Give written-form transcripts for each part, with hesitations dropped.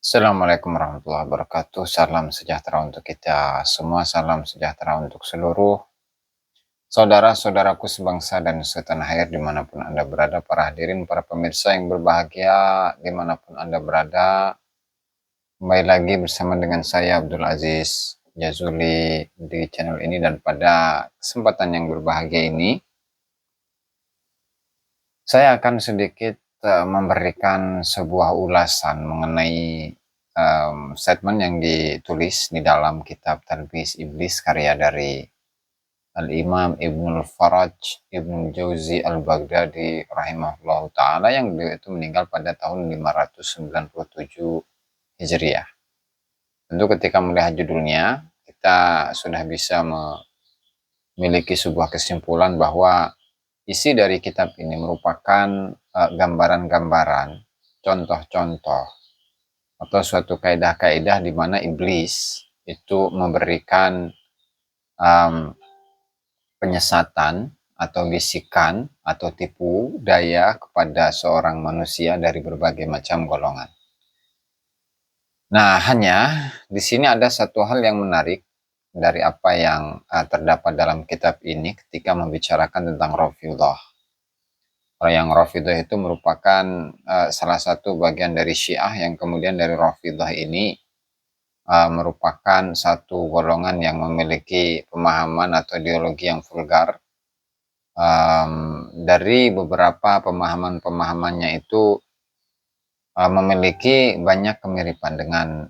Assalamualaikum warahmatullahi wabarakatuh. Salam sejahtera untuk kita semua. Salam sejahtera untuk seluruh saudara-saudaraku sebangsa dan setanah air dimanapun Anda berada. Para hadirin, para pemirsa yang berbahagia dimanapun Anda berada. Kembali lagi bersama dengan saya Abdul Aziz Jazuli di channel ini, dan pada kesempatan yang berbahagia ini saya akan sedikit memberikan sebuah ulasan mengenai statement yang ditulis di dalam kitab Talbis Iblis karya dari Al-Imam Ibnul Faraj Ibnul Jauzi Al-Baghdadi rahimahullah ta'ala, yang beliau itu meninggal pada tahun 597 Hijriah. Tentu ketika melihat judulnya, kita sudah bisa memiliki sebuah kesimpulan bahwa isi dari kitab ini merupakan gambaran-gambaran, contoh-contoh, atau suatu kaidah-kaidah di mana iblis itu memberikan penyesatan atau bisikan atau tipu daya kepada seorang manusia dari berbagai macam golongan. Nah, hanya di sini ada satu hal yang menarik dari apa yang terdapat dalam kitab ini ketika membicarakan tentang Rafidhah. Yang Rafidhah itu merupakan salah satu bagian dari Syiah, yang kemudian dari Rafidhah ini merupakan satu golongan yang memiliki pemahaman atau ideologi yang vulgar. Dari beberapa pemahaman-pemahamannya itu memiliki banyak kemiripan dengan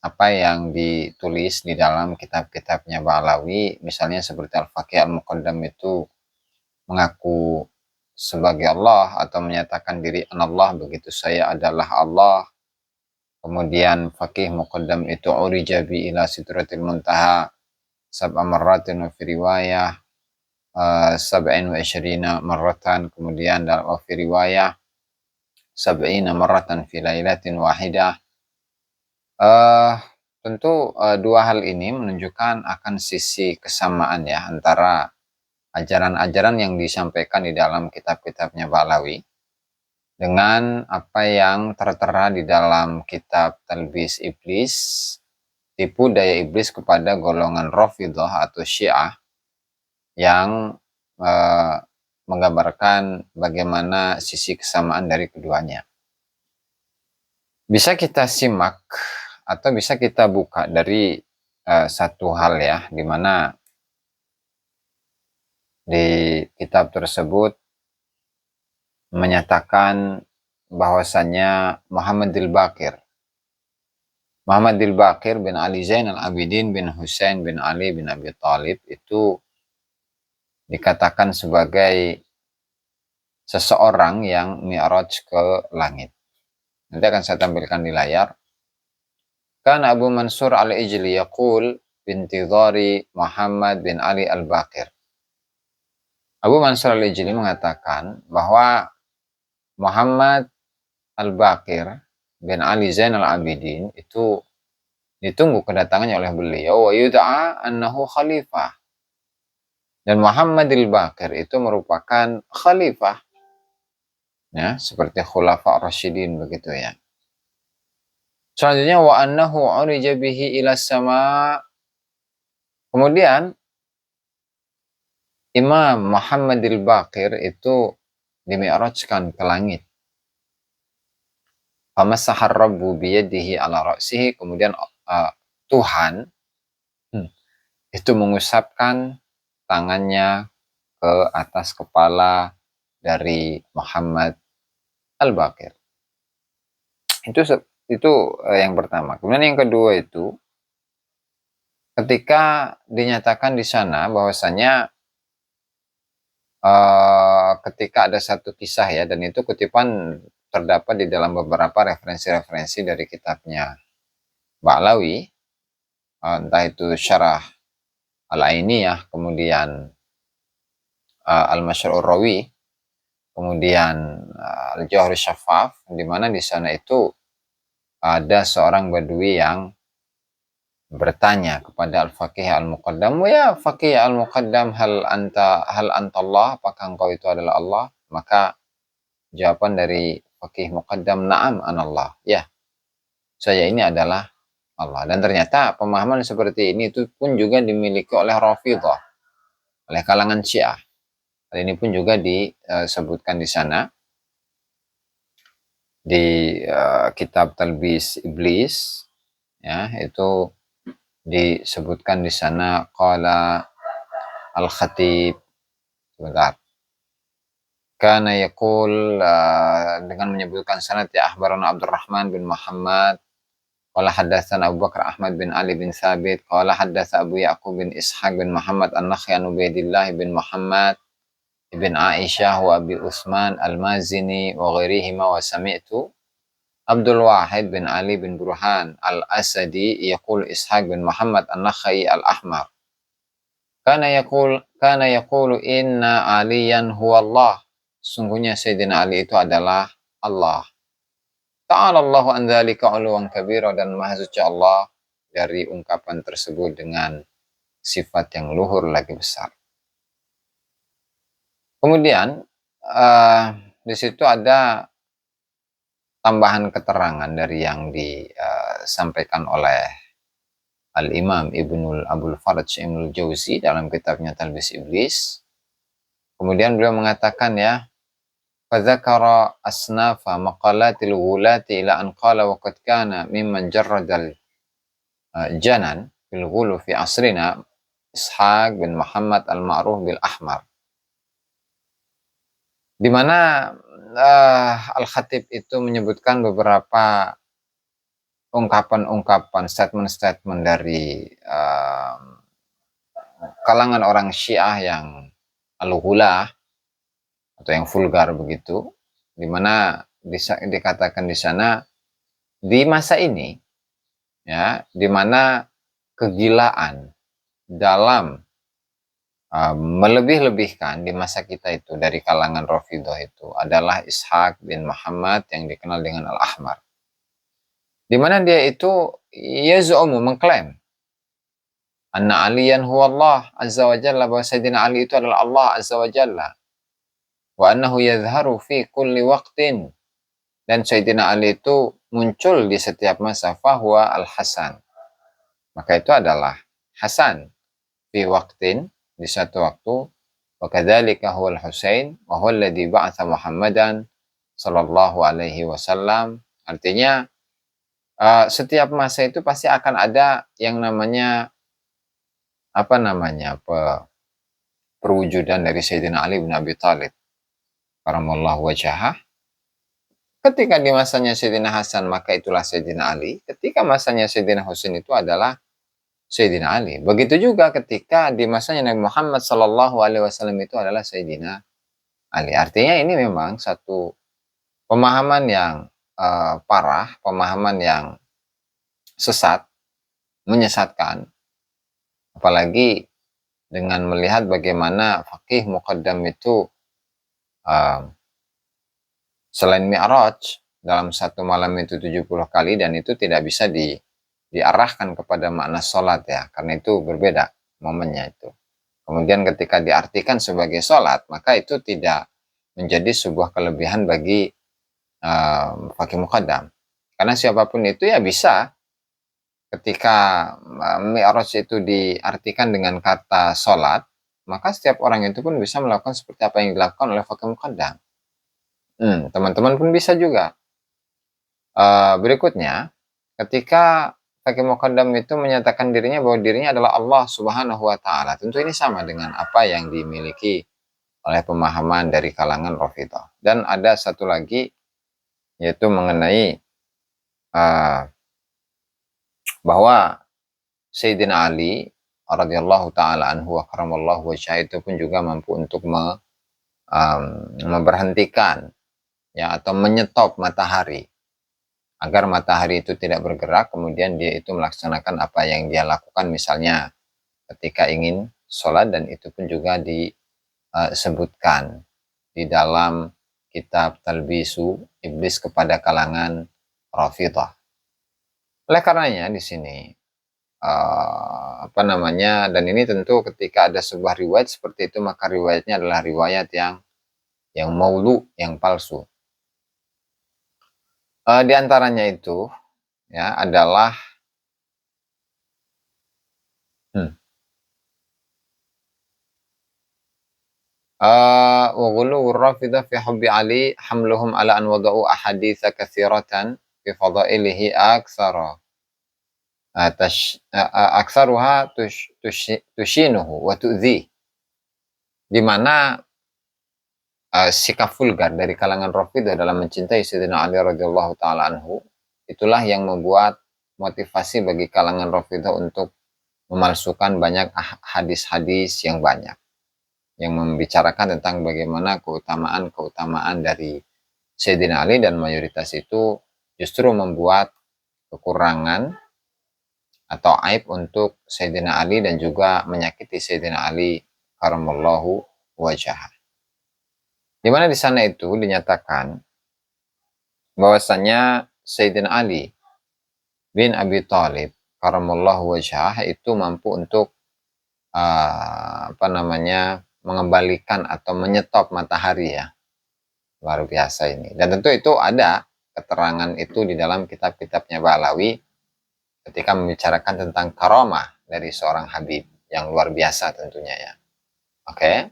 apa yang ditulis di dalam kitab-kitabnya Ba'alawi. Misalnya seperti Al-Faqih Al-Muqaddam itu mengaku sebagai Allah atau menyatakan diri anallah, begitu saya adalah Allah. Kemudian Faqih Muqaddam itu urijabi ila sidratil muntaha sab'a marratin wa fi riwayah sab'in wa isyrina marratan. Kemudian dalam fi riwayah sab'ina marratan fi lailatin wahidah. Tentu dua hal ini menunjukkan akan sisi kesamaan ya antara ajaran-ajaran yang disampaikan di dalam kitab-kitabnya Ba'alawi dengan apa yang tertera di dalam kitab Talbis Iblis, tipu daya iblis kepada golongan Rafidhah atau Syiah, yang menggambarkan bagaimana sisi kesamaan dari keduanya. Bisa kita simak atau bisa kita buka dari satu hal ya, di mana di kitab tersebut menyatakan bahwasannya Muhammadil Baqir bin Ali Zain al-Abidin bin Husain bin Ali bin Abi Thalib itu dikatakan sebagai seseorang yang mi'raj ke langit. Nanti akan saya tampilkan di layar. Kan Abu Mansur al-Ijli yaqul bintidhari Muhammad bin Ali al-Baqir. Abu Mansur al-Ijli mengatakan bahwa Muhammad al-Baqir bin Ali Zain al-Abidin itu ditunggu kedatangannya oleh beliau, wa yud'a annahu khalifah. Dan Muhammad al-Baqir itu merupakan khalifah, ya, seperti khulafa rasyidin begitu ya. Selanjutnya wa annahu urija bihi ila sama. Kemudian Imam Muhammad al-Baqir itu dimi'rajkan ke langit. Famasahar rabbu biyadihi ala ra'sihi. Kemudian Tuhan itu mengusapkan tangannya ke atas kepala dari Muhammad al-Baqir. Itu yang pertama. Kemudian yang kedua itu ketika dinyatakan di sana bahwasanya ketika ada satu kisah ya, dan itu kutipan terdapat di dalam beberapa referensi-referensi dari kitabnya Ba'alawi, entah itu Syarah Al-Ainiyah, kemudian Al-Masyarur Rawi, kemudian Al-Jawhar Syafaf, di mana di sana itu ada seorang badui yang bertanya kepada Al-Faqih Al-Muqaddam, ya Faqih Al-Muqaddam, hal anta Allah, apakah engkau itu adalah Allah? Maka jawaban dari Faqih Muqaddam, na'am anallah, ya, saya ini adalah Allah. Dan ternyata pemahaman seperti ini itu pun juga dimiliki oleh Rafidhah, oleh kalangan Syiah. Hal ini pun juga disebutkan di sana di kitab Talbis Iblis, ya, itu disebutkan di sana qala Al-Khatib, sebentar, kana yaqul, dengan menyebutkan sanad, ya, akhbarana Abdurrahman bin Muhammad qala haddatsana Abu Bakar Ahmad bin Ali bin Sabit qala haddatsa Abu Ya'qub bin Ishaq bin Muhammad an-Nakhi an Ubaidillah bin Muhammad ibn Aisyah wa Abi Utsman al-Mazini wa ghairihima wa sami'tu Abdul Wahid bin Ali bin Burhan al-Asadi yaqul Ishaq bin Muhammad an-Nakhi al-Ahmar kana yaqulu inna aliyan huwa Allah, sungguhnya Sayyidina Ali itu adalah Allah. Ta'ala Allahu an dzalika 'uluwan kabira, dan maha suci Allah dari ungkapan tersebut dengan sifat yang luhur lagi besar. Kemudian di situ ada tambahan keterangan dari yang disampaikan oleh Al-Imam Ibnul Abul Faraj Ibnul Jauzi dalam kitabnya Talbis Iblis. Kemudian beliau mengatakan, ya, fadzakara asnafa maqalatil ghulati ila an qala wa qad kana mimman jarradal janan fil ghulu fi asrina Ishaq bin Muhammad al-Ma'ruf bil Ahmar, di mana Al-Khatib itu menyebutkan beberapa ungkapan-ungkapan, statement-statement dari kalangan orang Syiah yang al-ghulah atau yang vulgar begitu, di mana dikatakan di sana di masa ini, ya, di mana kegilaan dalam melebih-lebihkan di masa kita itu dari kalangan Rafidhah itu adalah Ishaq bin Muhammad yang dikenal dengan Al-Ahmar, di mana dia itu yaz'umu, mengklaim anna aliyan huwa Allah azza wa jalla, bahwa Sayyidina Ali itu adalah Allah azza wa jalla, wa annahu yadhharu fi kulli waqtin, dan Sayyidina Ali itu muncul di setiap masa, fahuwa al-Hasan, maka itu adalah Hasan, fi waqtin, di satu waktu, wa kadzalika huwa al-Husain wa huwa alladhi ba'atha Muhammadan sallallahu alaihi wasallam. Artinya setiap masa itu pasti akan ada yang namanya perwujudan dari Sayyidina Ali bin Abi Thalib karamallahu wajhah. Ketika di masanya Sayyidina Hasan, maka itulah Sayyidina Ali. Ketika masanya Sayyidina Husain, itu adalah Sayyidina Ali. Begitu juga ketika di masanya Nabi Muhammad sallallahu alaihi wasallam, itu adalah Sayyidina Ali. Artinya ini memang satu pemahaman yang parah, pemahaman yang sesat, menyesatkan, apalagi dengan melihat bagaimana faqih muqaddam itu selain Mi'raj dalam satu malam itu 70 kali, dan itu tidak bisa diarahkan kepada makna sholat, ya, karena itu berbeda momennya itu. Kemudian ketika diartikan sebagai sholat, maka itu tidak menjadi sebuah kelebihan bagi faqih muqaddam, karena siapapun itu ya bisa, ketika Mi'raj itu diartikan dengan kata sholat, maka setiap orang itu pun bisa melakukan seperti apa yang dilakukan oleh faqih muqaddam. Teman-teman pun bisa juga. Berikutnya, ketika faqih muqaddam itu menyatakan dirinya bahwa dirinya adalah Allah Subhanahu wa Ta'ala, tentu ini sama dengan apa yang dimiliki oleh pemahaman dari kalangan Rafidhah. Dan ada satu lagi, yaitu mengenai bahwa Sayyidina Ali radhiyallahu ta'ala anhu wa karamallahu wajhah itu pun juga mampu untuk memberhentikan, ya, atau menyetop matahari, agar matahari itu tidak bergerak, kemudian dia itu melaksanakan apa yang dia lakukan, misalnya ketika ingin sholat, dan itu pun juga disebutkan di dalam kitab Talbisu Iblis kepada kalangan Rafidhah. Oleh karenanya di sini dan ini tentu ketika ada sebuah riwayat seperti itu, maka riwayatnya adalah riwayat yang maulu, yang palsu. Di antaranya itu, ya adalah wa ghuluwur Rafidah fi hubbi Ali hamluhum ala an wada'u ahaditsa katsiratan fi fadailihi aktsara aktsaruha tushinuhu wa tu'dhi, di mana sikap vulgar dari kalangan Rafidah dalam mencintai Sayyidina Ali radhiyallahu taala anhu itulah yang membuat motivasi bagi kalangan Rafidah untuk memalsukan banyak hadis-hadis yang banyak yang membicarakan tentang bagaimana keutamaan dari Sayyidina Ali, dan mayoritas itu justru membuat kekurangan atau aib untuk Sayyidina Ali dan juga menyakiti Sayyidina Ali karamallahu wajhah. Di mana di sana itu dinyatakan bahwasanya Sayyidina Ali bin Abi Thalib karamallahu wajhah itu mampu untuk mengembalikan atau menyetop matahari, ya. Luar biasa ini. Dan tentu itu ada keterangan itu di dalam kitab-kitabnya Ba'alawi ketika membicarakan tentang karamah dari seorang Habib yang luar biasa tentunya, ya. Oke.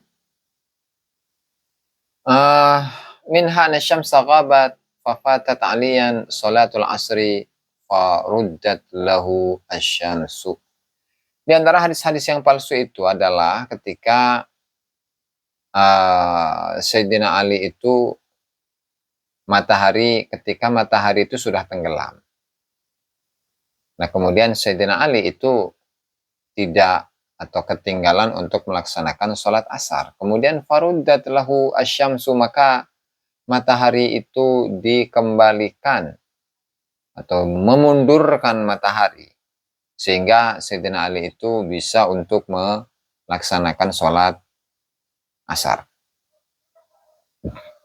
Minha nasyamsa ghabat fafatat aliyan salatul asri faruddat lahu asyamsu. Di antara hadis-hadis yang palsu itu adalah ketika Sayyidina Ali itu ketika matahari itu sudah tenggelam. Nah, kemudian Sayyidina Ali itu tidak atau ketinggalan untuk melaksanakan sholat asar. Kemudian faruddat lahu asyamsu, maka matahari itu dikembalikan atau memundurkan matahari sehingga Sayyidina Ali itu bisa untuk melaksanakan sholat asar.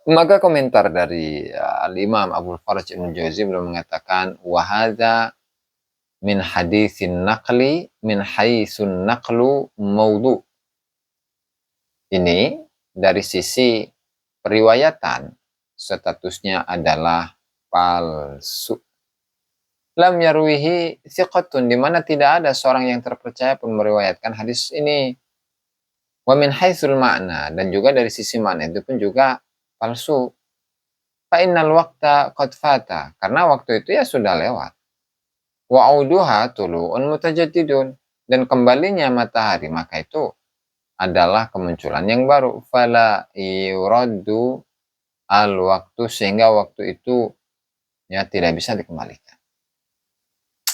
Maka komentar dari Al-Imam Abdul Faraj Ibnu Jauzi beliau mengatakan wahada min haditsin naqli min haitsun naqlu maudhu. Ini dari sisi periwayatan statusnya adalah palsu. Lam yarwihi thiqatun, di mana tidak ada seorang yang terpercaya pun meriwayatkan hadis ini. Wa min haitsul makna, dan juga dari sisi makna itu pun juga palsu. Fa innal waqta qad fata, karena waktu itu ya sudah lewat. Wa auduha tulu'un mutajaddidun, dan kembalinya matahari maka itu adalah kemunculan yang baru. Fala yuraddu al waktu, sehingga waktu itu ya tidak bisa dikembalikan.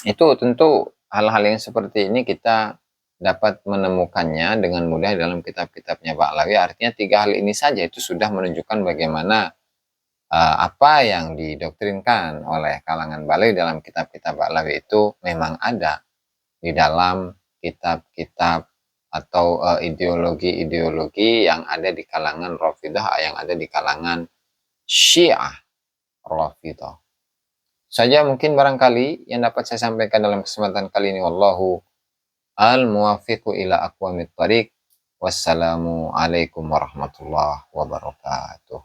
Itu tentu hal-hal yang seperti ini kita dapat menemukannya dengan mudah dalam kitab-kitabnya Ba'alawi. Artinya 3 hal ini saja itu sudah menunjukkan bagaimana apa yang didoktrinkan oleh kalangan Ba'alawi dalam kitab-kitab Ba'alawi itu memang ada di dalam kitab-kitab atau ideologi-ideologi yang ada di kalangan Rafidah, yang ada di kalangan Syiah Rafidah. Saja mungkin barangkali yang dapat saya sampaikan dalam kesempatan kali ini. Wallahu al-muwaffiqu ila aqwamit thariq. Wassalamu alaikum warahmatullahi wabarakatuh.